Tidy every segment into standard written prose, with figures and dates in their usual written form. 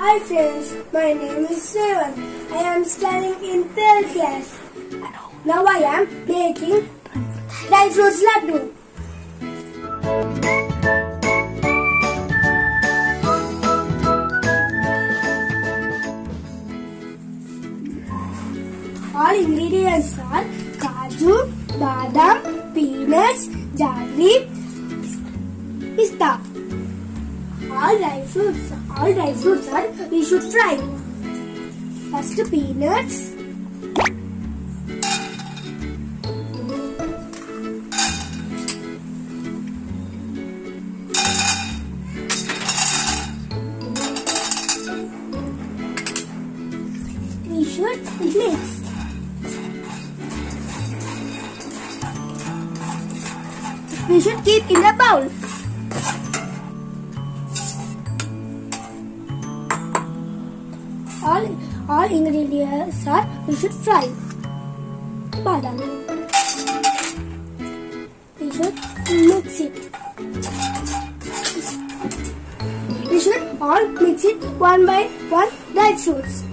Hi friends, my name is Sevan. I am studying in 3rd class. Now I am making dry fruits laddu. All ingredients are kaju, badam, peanuts, jaggery, pista. All dry fruits are we should fry. First peanuts, we should mix. We should keep in a bowl. All ingredients are we should fry. Badam. We should mix it. We should all mix it one by one dry fruits.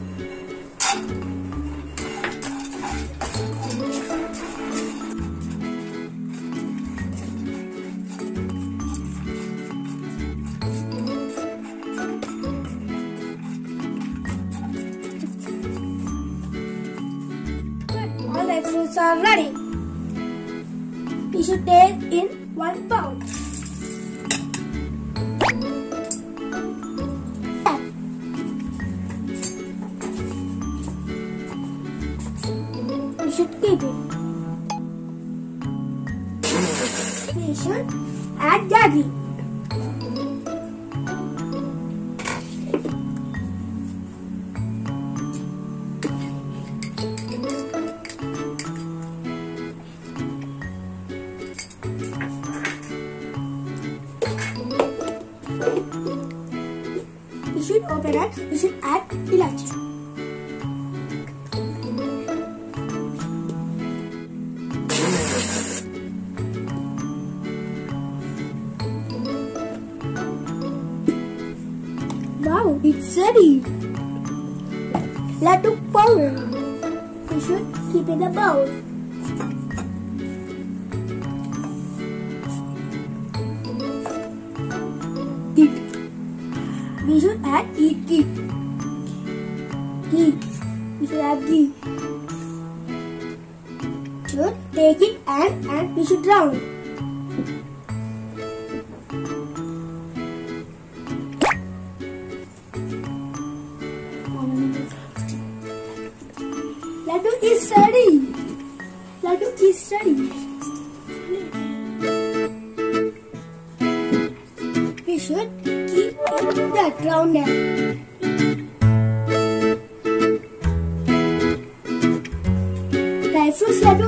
All dry fruits are ready. We should take in one bowl. We should keep it. We should add jaggery. We should open it. We should add ilachi. Wow, it's ready. Laddu powder. We should keep in the bowl. We should add ghee. We should add ghee. Should take it and we should round. Laddu is ready. Laddu is ready. We should keep that round there. Dry fruits laddu